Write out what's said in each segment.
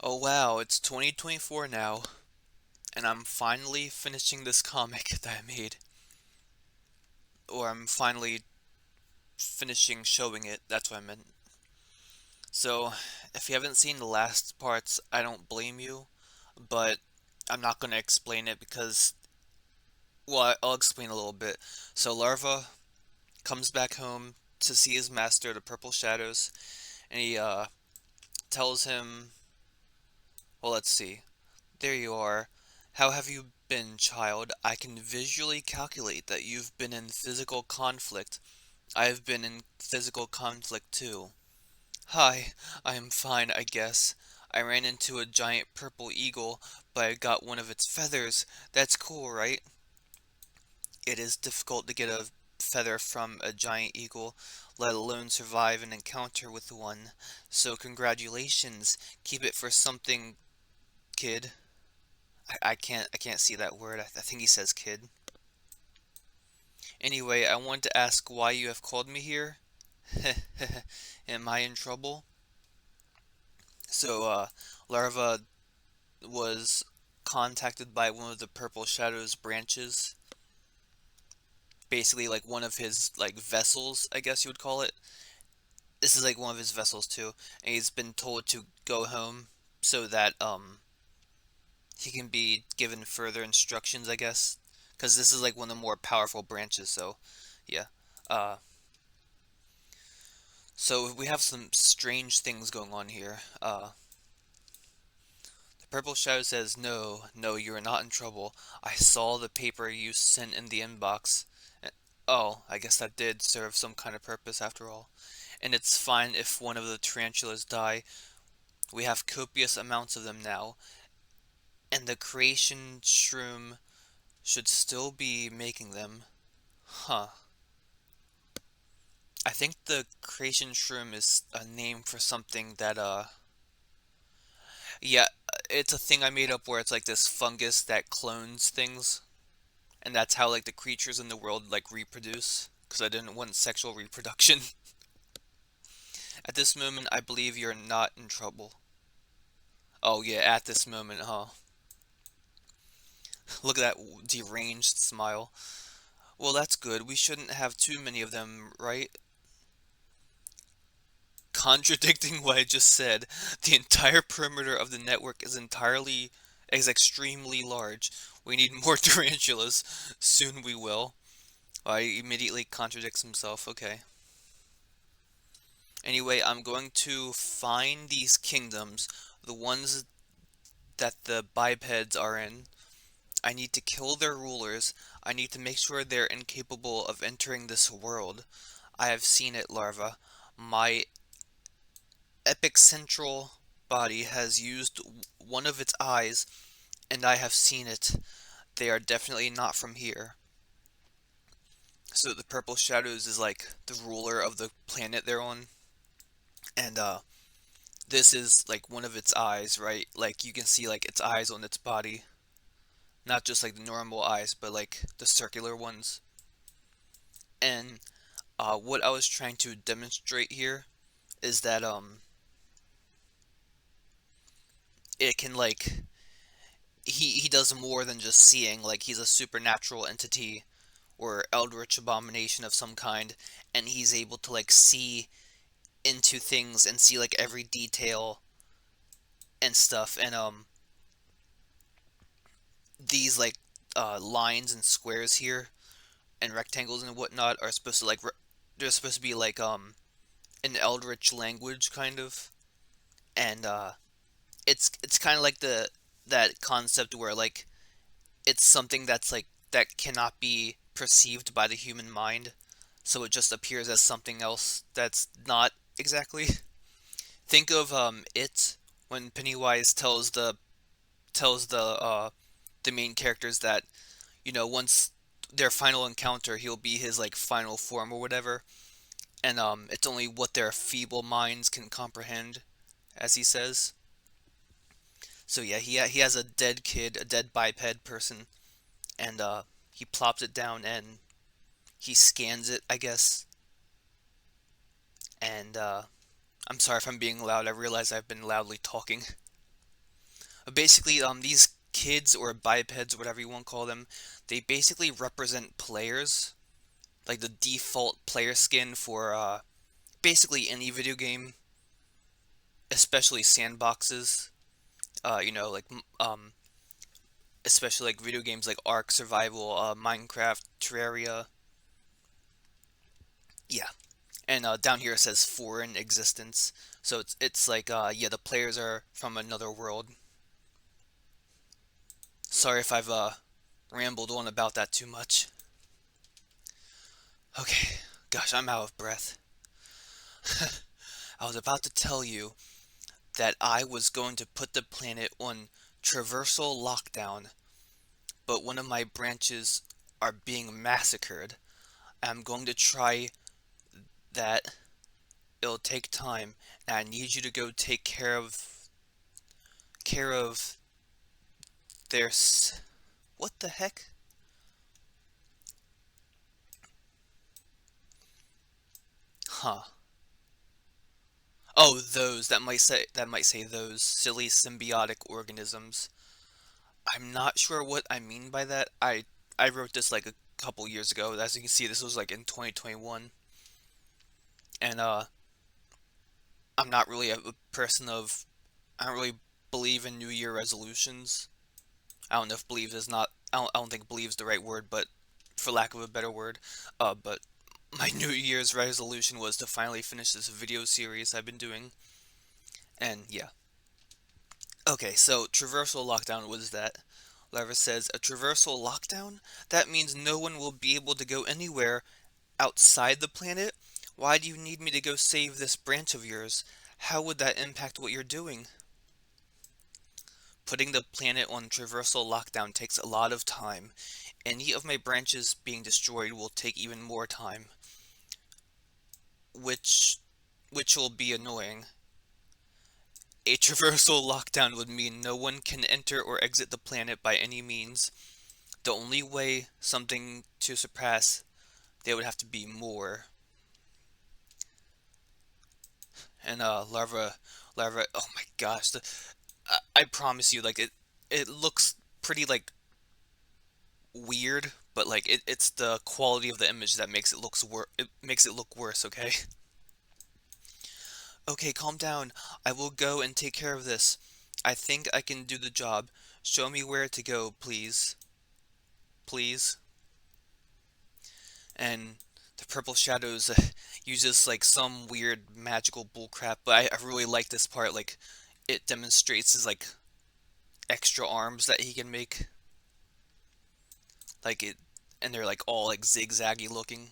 Oh wow, it's 2024 now, and I'm finally finishing this comic that I made. Or I'm finally finishing showing it, that's what I meant. So, if you haven't seen the last parts, I don't blame you, but I'm not going to explain it because, well, I'll explain a little bit. So, Larva comes back home to see his master, the Purple Shadows, and he tells him, well, let's see. There you are. How have you been, child? I can visually calculate that you've been in physical conflict. I have been in physical conflict too. Hi, I am fine, I guess. I ran into a giant purple eagle, but I got one of its feathers. That's cool, right? It is difficult to get a feather from a giant eagle, let alone survive an encounter with one. So congratulations. Keep it for something, kid. I can't see that word. I think he says kid. Anyway, I want to ask why you have called me here. Am I in trouble? So, Larva was contacted by one of the Purple Shadow's branches, basically like one of his like vessels, I guess you would call it. This is like one of his vessels too, and he's been told to go home so that he can be given further instructions, I guess, because this is like one of the more powerful branches. So, yeah. Uh, so we have some strange things going on here. The Purple Shadow says, "No, no, you are not in trouble. I saw the paper you sent in the inbox. Oh, I guess that did serve some kind of purpose after all. And it's fine if one of the tarantulas die. We have copious amounts of them now, and the creation shroom should still be making them. Huh. I think the creation shroom is a name for something that, yeah, it's a thing I made up where it's like this fungus that clones things, and that's how like the creatures in the world like reproduce, because I didn't want sexual reproduction. At this moment, I believe you're not in trouble. Oh yeah, at this moment, huh? Look at that deranged smile. Well, that's good. We shouldn't have too many of them, right? Contradicting what I just said, the entire perimeter of the network is extremely large. We need more tarantulas. Soon we will. He immediately contradicts himself. Okay. Anyway, I'm going to find these kingdoms, the ones that the bipeds are in. I need to kill their rulers. I need to make sure they're incapable of entering this world. I have seen it, Larva. My epic central body has used one of its eyes, and I have seen it. They are definitely not from here. So the Purple Shadows is like the ruler of the planet they're on, and this is like one of its eyes, right? Like you can see like its eyes on its body, not just like the normal eyes, but like the circular ones. And what I was trying to demonstrate here is that it can like he does more than just seeing. Like he's a supernatural entity or eldritch abomination of some kind, and he's able to like see into things and see like every detail and stuff. And these like lines and squares here and rectangles and whatnot are supposed to like they're supposed to be like an eldritch language kind of, and it's kind of like the that concept where like it's something that's like that cannot be perceived by the human mind, so it just appears as something else that's not exactly. Think of it when Pennywise tells the main characters that once their final encounter he'll be his like final form or whatever, and it's only what their feeble minds can comprehend, as he says. So yeah, he has a dead kid, a dead biped person, and he plops it down and he scans it, I guess. And I'm sorry if I'm being loud. I realize I've been loudly talking. Basically, these kids or bipeds, whatever you want to call them, they basically represent players, like the default player skin for basically any video game, especially sandboxes. Like especially like video games like Ark Survival, Minecraft, Terraria. Yeah, and down here it says foreign existence, so it's like yeah, the players are from another world. Sorry if I've rambled on about that too much. Okay, gosh, I'm out of breath. I was about to tell you that I was going to put the planet on traversal lockdown, but one of my branches are being massacred. I'm going to try that. It'll take time, and I need you to go take care of their what the heck? Huh. Oh, those that might say those silly symbiotic organisms. I'm not sure what I mean by that. I wrote this like a couple years ago. As you can see, this was like in 2021, and I'm not really a person of I don't really believe in New Year resolutions. I don't know if believe is not I don't think believe is the right word, but for lack of a better word, but my New Year's resolution was to finally finish this video series I've been doing, and yeah. Okay, so traversal lockdown, what is that? Larva says, a traversal lockdown? That means no one will be able to go anywhere outside the planet? Why do you need me to go save this branch of yours? How would that impact what you're doing? Putting the planet on traversal lockdown takes a lot of time. Any of my branches being destroyed will take even more time, which which will be annoying. A traversal lockdown would mean no one can enter or exit the planet by any means. The only way something to surpass, they would have to be more. And larva. Oh my gosh, I promise you, like it looks pretty like weird, but like it's the quality of the image that makes it makes it look worse. Okay, okay, calm down. I will go and take care of this. I think I can do the job. Show me where to go, please, please. And the purple shadows uses like some weird magical bullcrap, but I really like this part. Like it demonstrates his like extra arms that he can make, like it, and they're like all like zigzaggy looking,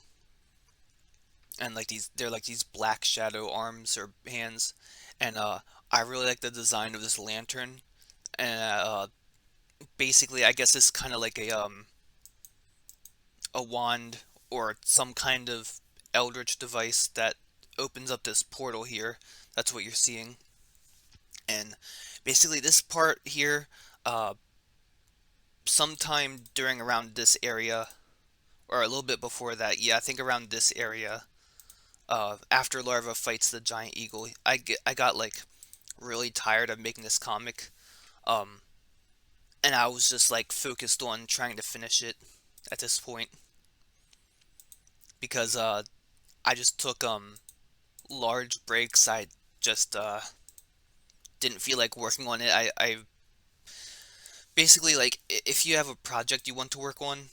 and like they're like these black shadow arms or hands, and I really like the design of this lantern, and basically I guess it's kind of like a wand or some kind of eldritch device that opens up this portal here. That's what you're seeing. And basically this part here, uh, sometime during around this area, or a little bit before that, yeah, I think around this area, after Larva fights the giant eagle, I got like really tired of making this comic, um, and I was just like focused on trying to finish it at this point because I just took large breaks. I just didn't feel like working on it. I basically like if you have a project you want to work on,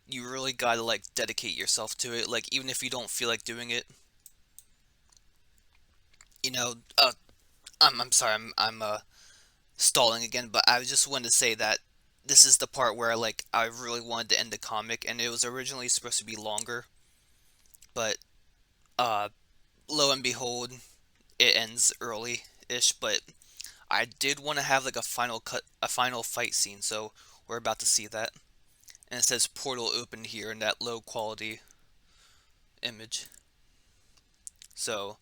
you really gotta like dedicate yourself to it. Like even if you don't feel like doing it, you know. I'm sorry. I'm stalling again, but I just wanted to say that this is the part where like I really wanted to end the comic, and it was originally supposed to be longer, but uh, lo and behold, it ends early-ish. But I did want to have like a final fight scene, so we're about to see that. And it says portal opened here in that low quality image. So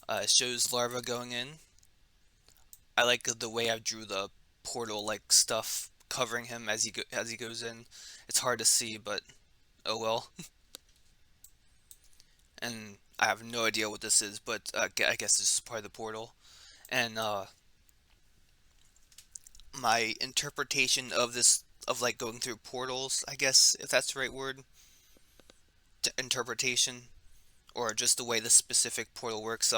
it shows Larva going in. I like the way I drew the portal like stuff covering him as he goes in. It's hard to see, but oh well. And I have no idea what this is, but I guess this is part of the portal. And my interpretation of this, of like going through portals, I guess, if that's the right word, interpretation, or just the way the specific portal works.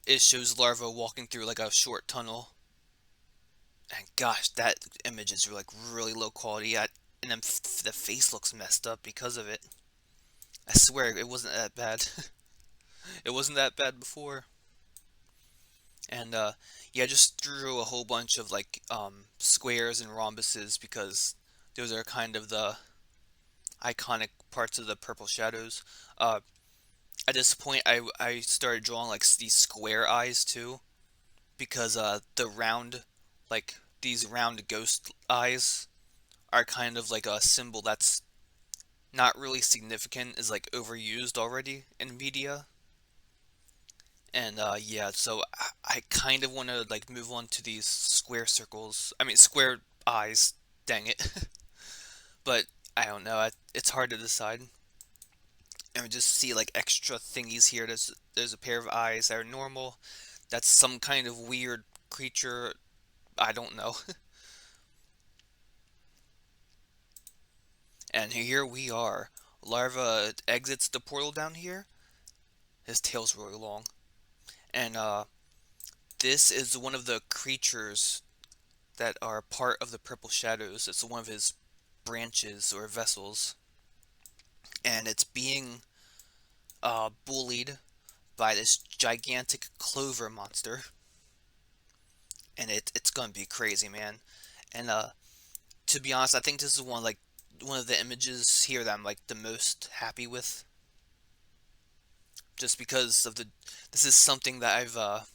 It shows larva walking through like a short tunnel, and gosh, that image is like really low quality. And then the face looks messed up because of it. I swear it wasn't that bad. It wasn't that bad before. And yeah, I just drew a whole bunch of like squares and rhombuses because those are kind of the iconic parts of the purple shadows. Uh, at this point, I started drawing like these square eyes too because the round, like these round ghost eyes are kind of like a symbol that's not really significant, is like overused already in media. And yeah, so I kind of want to like move on to these square circles. I mean, square eyes. Dang it. But I don't know. It's hard to decide. And we just see like extra thingies here. There's a pair of eyes that are normal. That's some kind of weird creature. I don't know. And here we are. Larva exits the portal down here. His tail's really long. And this is one of the creatures that are part of the Purple Shadows. It's one of his branches or vessels, and it's being bullied by this gigantic clover monster, and it's gonna be crazy, man. And to be honest, I think this is one of the images here that I'm like the most happy with, just because of the this is something that I've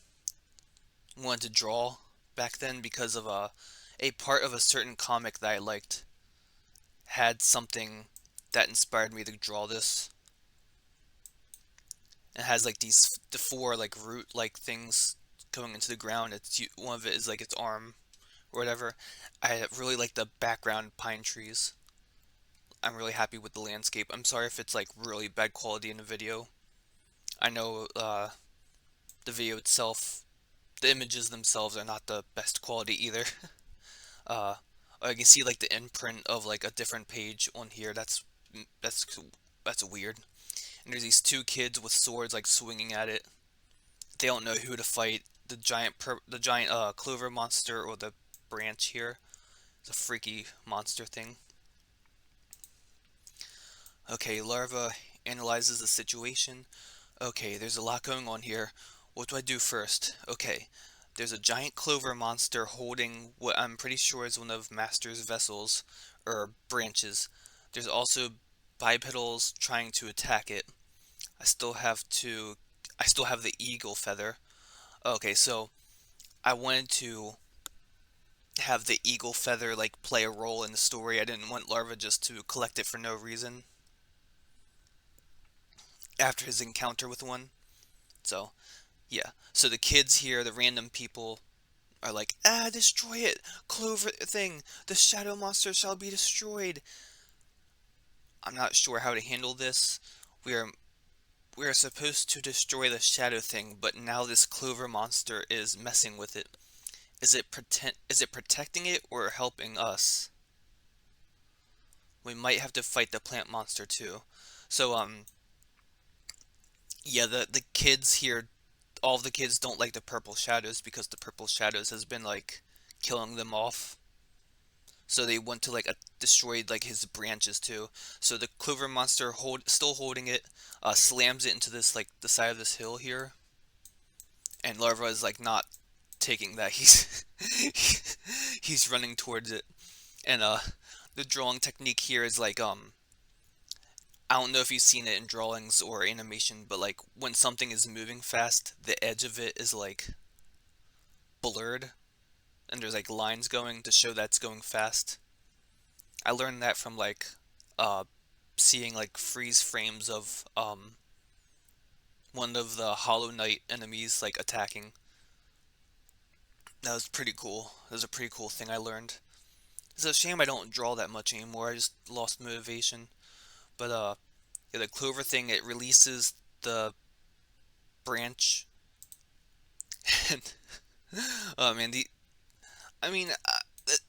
wanted to draw back then because of a part of a certain comic that I liked had something that inspired me to draw this. It has like the four like root like things going into the ground. It's one of it is like its arm or whatever. I really like the background pine trees. I'm really happy with the landscape. I'm sorry if it's like really bad quality in the video. I know the video itself, the images themselves are not the best quality either. uh, I can see like the imprint of like a different page on here. That's that's weird. And there's these two kids with swords like swinging at it. They don't know who to fight. The giant clover monster or the branch here. It's a freaky monster thing. Okay, larva analyzes the situation. Okay, there's a lot going on here. What do I do first? Okay, there's a giant clover monster holding what I'm pretty sure is one of Master's vessels or branches. There's also bipedals trying to attack it. I still have to I still have the eagle feather. Okay, so I wanted to have the eagle feather like play a role in the story. I didn't want Larva just to collect it for no reason after his encounter with one. So, yeah. So the kids here, the random people, are like, ah, destroy it! Clover thing! The shadow monster shall be destroyed! I'm not sure how to handle this. We are we are supposed to destroy the shadow thing, but now this clover monster is messing with it. Is it protecting it or helping us? We might have to fight the plant monster too. So yeah, the kids here, all of the kids don't like the purple shadows because the purple shadows has been like killing them off. So they want to like destroy like his branches too. So the clover monster still holding it, slams it into this like the side of this hill here, and Larva is like not taking that. He's running towards it, and the drawing technique here is like I don't know if you've seen it in drawings or animation, but like when something is moving fast, the edge of it is like blurred and there's like lines going to show that's going fast. I learned that from like uh seeing like freeze frames of one of the Hollow Knight enemies like attacking. That was pretty cool. That was a pretty cool thing I learned. It's a shame I don't draw that much anymore. I just lost motivation. But yeah, the clover thing, it releases the branch and oh man, I mean,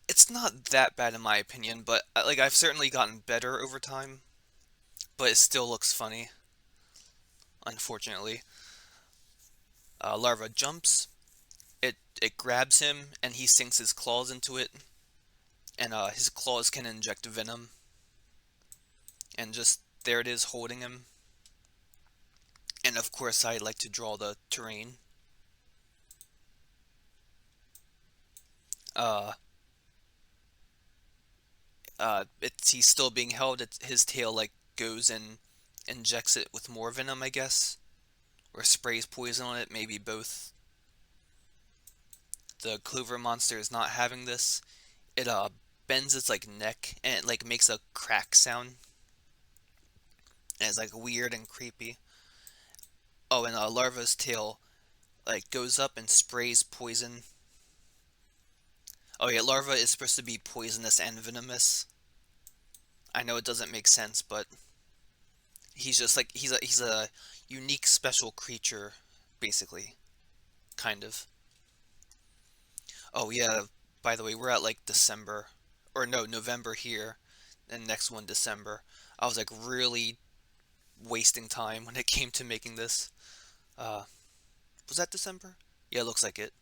it's not that bad in my opinion, but like I've certainly gotten better over time, but it still looks funny, unfortunately. Larva jumps, it grabs him, and he sinks his claws into it, and his claws can inject venom, and just there it is holding him. And of course, I like to draw the terrain. Uh, it's he's still being held. His tail like goes and injects it with more venom, I guess, or sprays poison on it, maybe both. The clover monster is not having this. It bends its like neck and it like makes a crack sound, and it's like weird and creepy. Oh, and larva's tail like goes up and sprays poison. Oh yeah, larva is supposed to be poisonous and venomous. I know it doesn't make sense, but he's just like he's a unique special creature, basically, kind of. Oh yeah, by the way, we're at like December, or no, November here, and next one December. I was like really wasting time when it came to making this. Uh, was that December? Yeah, it looks like it.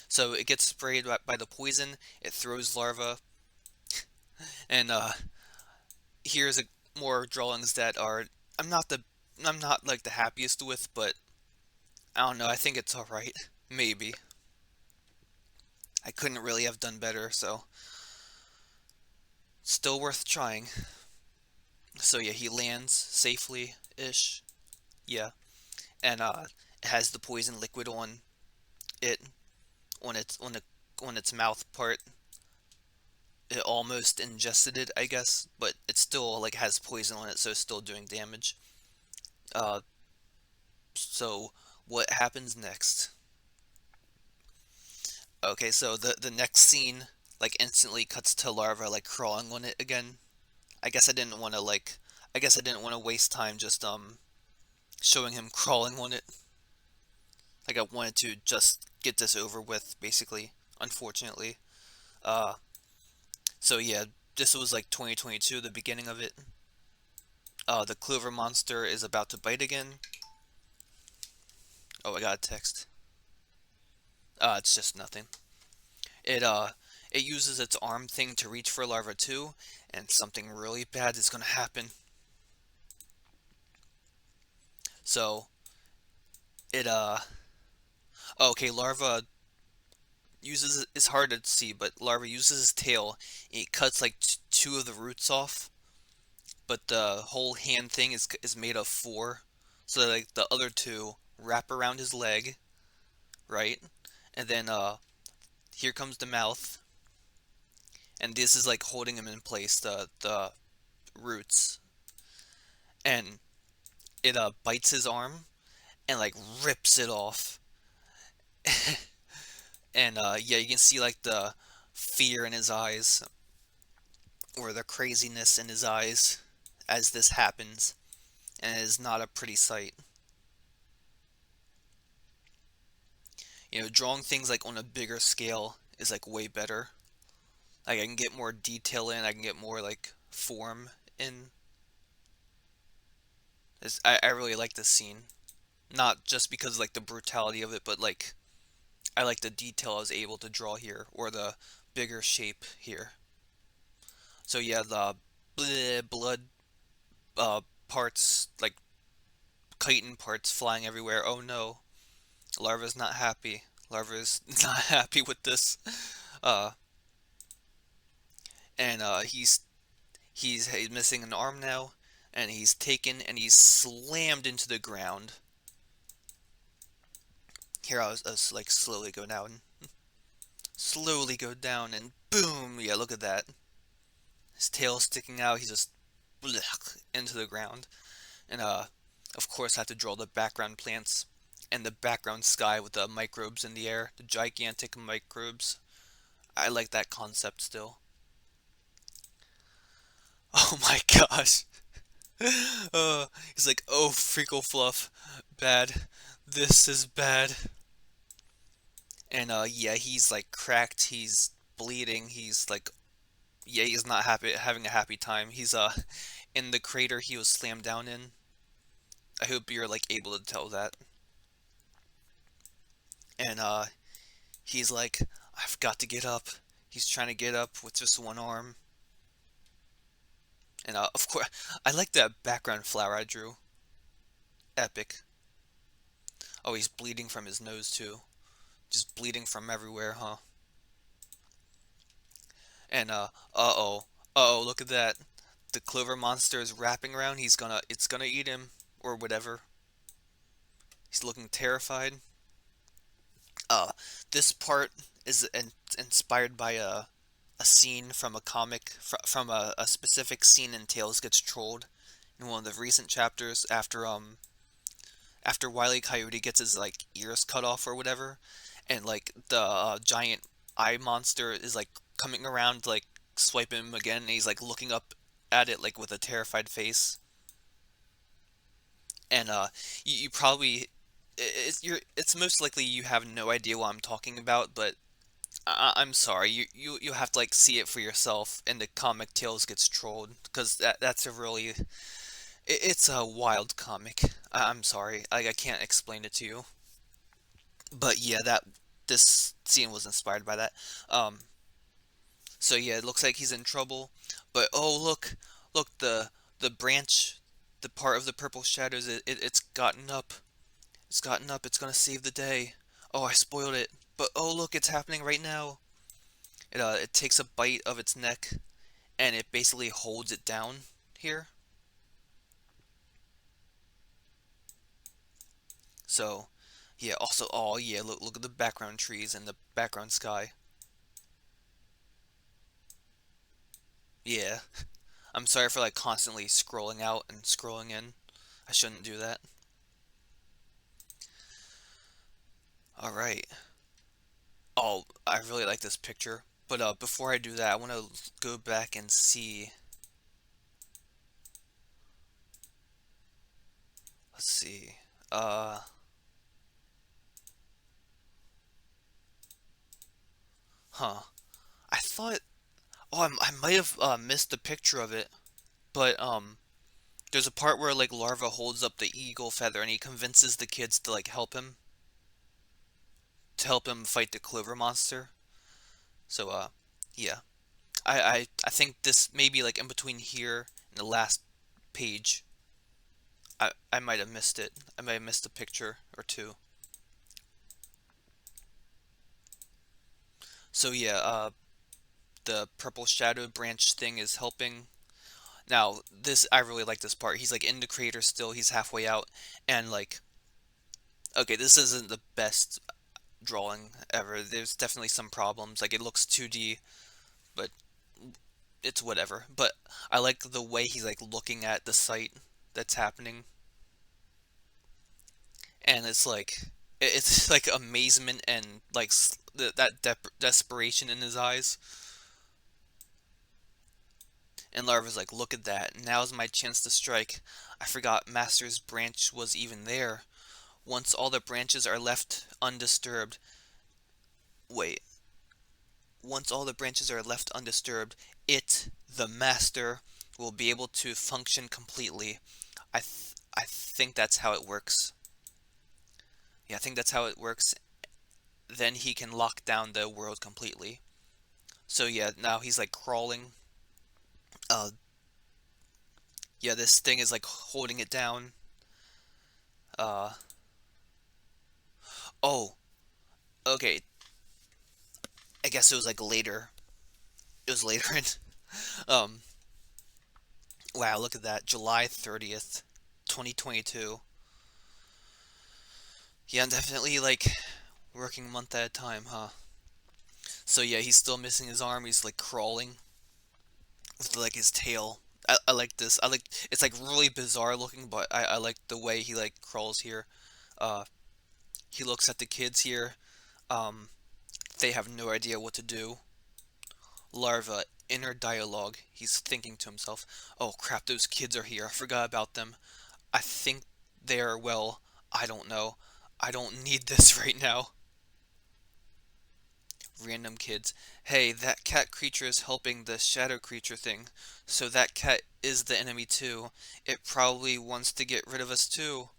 So it gets sprayed by the poison. It throws larva, and here's more drawings that are I'm not the I'm not like the happiest with, but I don't know. I think it's all right. Maybe I couldn't really have done better, so still worth trying. So yeah, he lands safely ish. Yeah, and it has the poison liquid on it on its mouth part. It almost ingested it, I guess, but it still like has poison on it, so it's still doing damage. Uh, so what happens next? Okay, so the next scene like instantly cuts to larva like crawling on it again. I guess I didn't want to like I guess I didn't want to waste time just showing him crawling on it. Like I wanted to just get this over with basically, unfortunately. Uh so yeah, this was like 2022, the beginning of it. The clover monster is about to bite again. Oh, I got a text. It's just nothing. It it uses its arm thing to reach for larva too, and something really bad is gonna happen. So it okay, larva uses it's hard to see, but larva uses his tail. And he cuts like two of the roots off, but the whole hand thing is made of four, so that, like the other two wrap around his leg, right? And then here comes the mouth, and this is like holding him in place, the roots, and it bites his arm and like rips it off. And yeah, you can see like the fear in his eyes or the craziness in his eyes as this happens, and it is not a pretty sight. Drawing things like on a bigger scale is like way better. Like I can get more detail in, I can get more like form in. I really like this scene. Not just because like the brutality of it, but like I like the detail I was able to draw here, or the bigger shape here. So yeah, the blood uh, parts, like chitin parts flying everywhere. Oh no, Larva's not happy. Larva's not happy with this. Uh, and he's missing an arm now, and he's taken and he's slammed into the ground. Here I was like slowly go down, and boom! Yeah, look at that. His tail sticking out. He's just blech, into the ground. And of course, I have to draw the background plants and the background sky with the microbes in the air, the gigantic microbes. I like that concept still. Oh my gosh. He's like, oh, freakle fluff, bad. This is bad. And yeah, he's like cracked. He's bleeding. He's like, yeah, he's not happy having a happy time. He's in the crater he was slammed down in. I hope you're like able to tell that. And he's like, I've got to get up. He's trying to get up with just one arm. And of course, I like that background flower I drew. Epic. Oh, he's bleeding from his nose too. Just bleeding from everywhere, huh? And uh-oh, look at that. The clover monster is wrapping around. It's gonna eat him or whatever. He's looking terrified. Uh, this part is inspired by a scene from a comic from a specific scene in Tales Gets Trolled in one of the recent chapters after Wile E. Coyote gets his like ears cut off or whatever, and like the giant eye monster is like coming around like swiping him again, and he's like looking up at it like with a terrified face. And you probably it's most likely you have no idea what I'm talking about, but I'm sorry, you have to like see it for yourself. And the comic Tales Gets Trolled because that's a really it's a wild comic. I'm sorry, I can't explain it to you. But yeah, that this scene was inspired by that. Um, so yeah, it looks like he's in trouble. But oh look the branch, the part of the purple shadows, it's gotten up. It's gotten up. It's gonna save the day. Oh, I spoiled it. But oh look, it's happening right now. It takes a bite of its neck and it basically holds it down here. So yeah, also oh yeah, look at the background trees and the background sky. Yeah. I'm sorry for like constantly scrolling out and scrolling in. I shouldn't do that. All right. Oh, I really like this picture. But before I do that, I want to go back and see. Let's see. Uh, huh. I thought. Oh, I might have missed the picture of it. But there's a part where like Larva holds up the eagle feather and he convinces the kids to like help him fight the clover monster. So yeah. I think this may be like in between here and the last page. I might have missed it. I might have missed a picture or two. So yeah, the purple shadow branch thing is helping. Now, this I really like this part. He's like in the crater still. He's halfway out, and like, okay, this isn't the best drawing ever. There's definitely some problems. Like it looks 2D, but it's whatever. But I like the way he's like looking at the site that's happening, and it's like it's like amazement and like that desperation in his eyes. And Larva's like, look at that. Now's my chance to strike. I forgot Master's branch was even there. Once all the branches are left undisturbed. Wait. Once all the branches are left undisturbed, the Master, will be able to function completely. I think that's how it works. Yeah, I think that's how it works. Then he can lock down the world completely. So yeah, now he's like crawling. Uh, yeah, this thing is like holding it down. Uh, oh, okay. I guess it was like later. It was later in. Um, wow, look at that. July 30th, 2022. Yeah, I'm definitely like working a month at a time, huh? So yeah, he's still missing his arm. He's like crawling with like his tail. I like this. I like it's like really bizarre looking, but I like the way he like crawls here. Uh, he looks at the kids here. Um, they have no idea what to do. Larva, inner dialogue. He's thinking to himself, "Oh crap, those kids are here. I forgot about them. I think they're well. I don't know. I don't need this right now." random kids, hey, that cat creature is helping the shadow creature thing, so that cat is the enemy too. It probably wants to get rid of us too.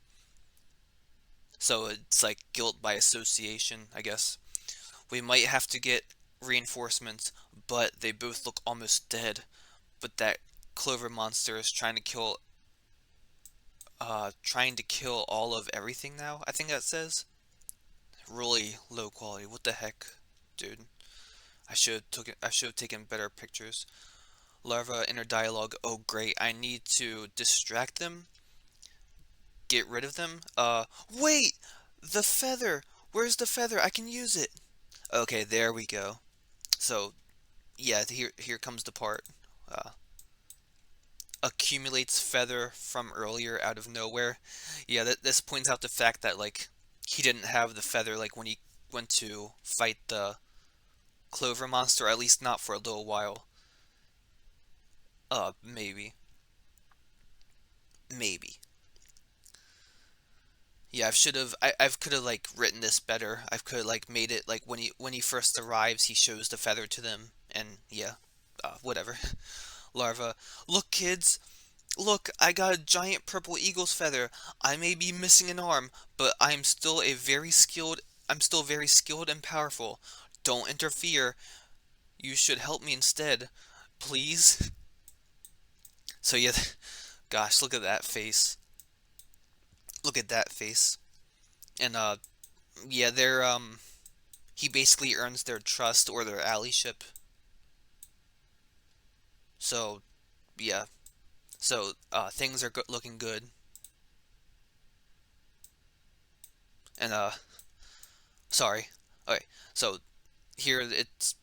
So it's like guilt by association, I guess. We might have to get reinforcements, but they both look almost dead. But that clover monster is trying to kill all of everything now, I think that says. Really low quality. What the heck, dude? I should have taken better pictures. Larva inner dialogue. Oh great, I need to distract them, get rid of them. Wait! The feather! Where's the feather? I can use it. Okay, there we go. So, yeah, here comes the part. Uh, Accumulates feather from earlier out of nowhere. Yeah, this points out the fact that like he didn't have the feather like when he went to fight the clover monster, at least not for a little while. Maybe. Maybe. Yeah, I could have like written this better. I could have like made it like when he first arrives, he shows the feather to them, and yeah, whatever. Larva, look kids, look, I got a giant purple eagle's feather. I may be missing an arm, but I'm still very skilled and powerful. Don't interfere. You should help me instead, please. So yeah, gosh, look at that face. Look at that face. And yeah, he basically earns their trust or their allyship. So yeah, so things are looking good. And sorry. Okay, so here it's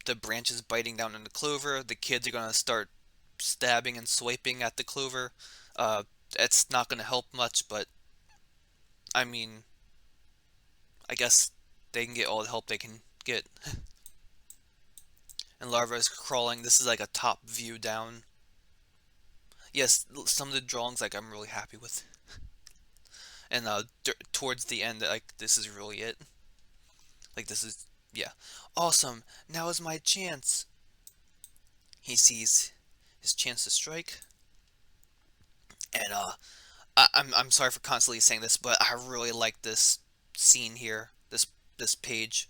the branches biting down on the clover. The kids are gonna start stabbing and swiping at the clover. Uh, it's not gonna help much, but I mean, I guess they can get all the help they can get. And larva is crawling. This is like a top view down. Yes, some of the drawings like I'm really happy with. And towards the end, like this is really it. Like this is yeah, awesome. Now is my chance. He sees his chance to strike, and I'm sorry for constantly saying this, but I really like this scene here. This page.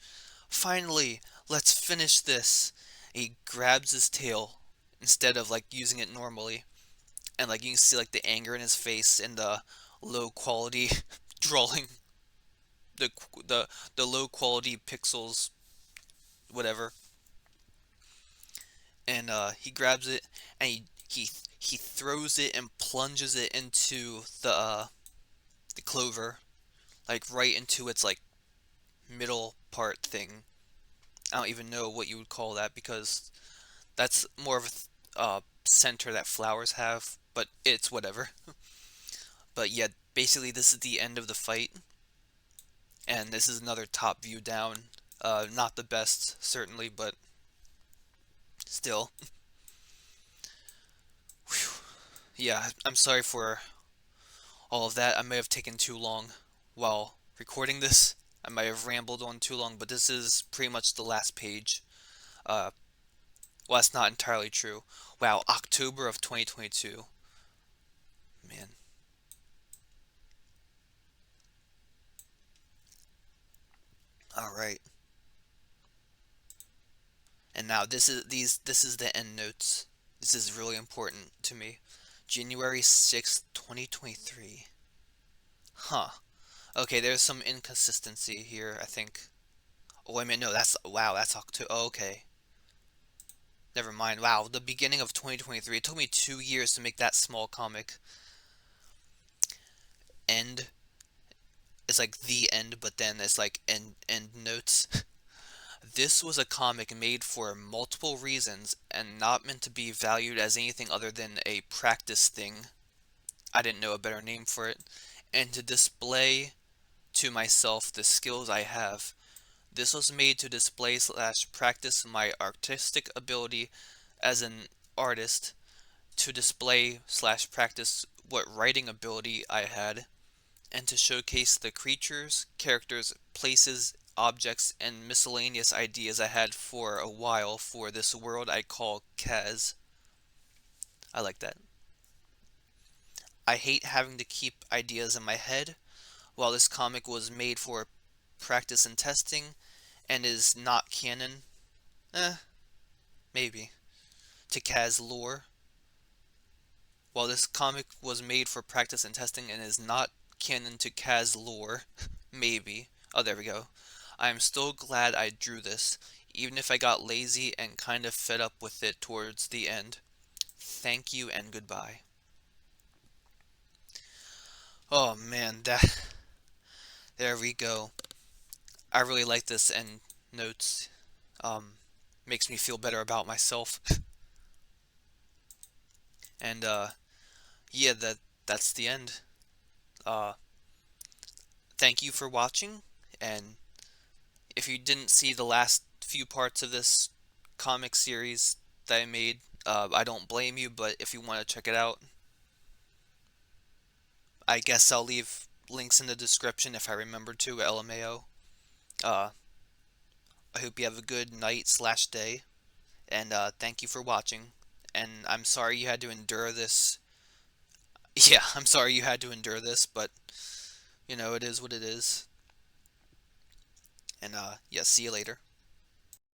Finally, let's finish this. He grabs his tail instead of like using it normally, and like you can see like the anger in his face and the low quality drawing, the the the low quality pixels, whatever. And he grabs it and he throws it and plunges it into the clover, like right into its like middle part thing. I don't even know what you would call that because that's more of a center that flowers have, but it's whatever. But yeah, basically this is the end of the fight, and this is another top view down. Not the best, certainly, but still. Whew. Yeah, I'm sorry for all of that. I may have taken too long while recording this. I might have rambled on too long, but this is pretty much the last page. Uh, well, that's not entirely true. Wow, October of 2022. Man. All right. And now this is the end notes. This is really important to me. January 6th, 2023. Huh. Okay, there's some inconsistency here, I think. Oh, wait a minute, no, wow, that's October. Oh, okay. Never mind. Wow, the beginning of 2023. It took me 2 years to make that small comic. End. It's like the end, but then it's like end notes. This was a comic made for multiple reasons and not meant to be valued as anything other than a practice thing. I didn't know a better name for it. And to display to myself the skills I have. This was made to display slash practice my artistic ability as an artist, to display slash practice what writing ability I had, and to showcase the creatures, characters, places, objects, and miscellaneous ideas I had for a while for this world I call Kaz. I like that. I hate having to keep ideas in my head. While this comic was made for practice and testing and is not canon, eh, maybe, to Kaz lore. While this comic was made for practice and testing and is not canon to Kaz lore, maybe. Oh, there we go. I am still glad I drew this, even if I got lazy and kind of fed up with it towards the end. Thank you and goodbye. Oh man, there we go. I really like this end notes. Um, Makes me feel better about myself. And yeah, that's the end. Uh, Thank you for watching, and if you didn't see the last few parts of this comic series that I made, I don't blame you, but if you want to check it out, I guess I'll leave links in the description if I remember to, LMAO. Uh, I hope you have a good night slash day, and thank you for watching. And I'm sorry you had to endure this. Yeah, I'm sorry you had to endure this, but, it is what it is. And, yeah, see you later.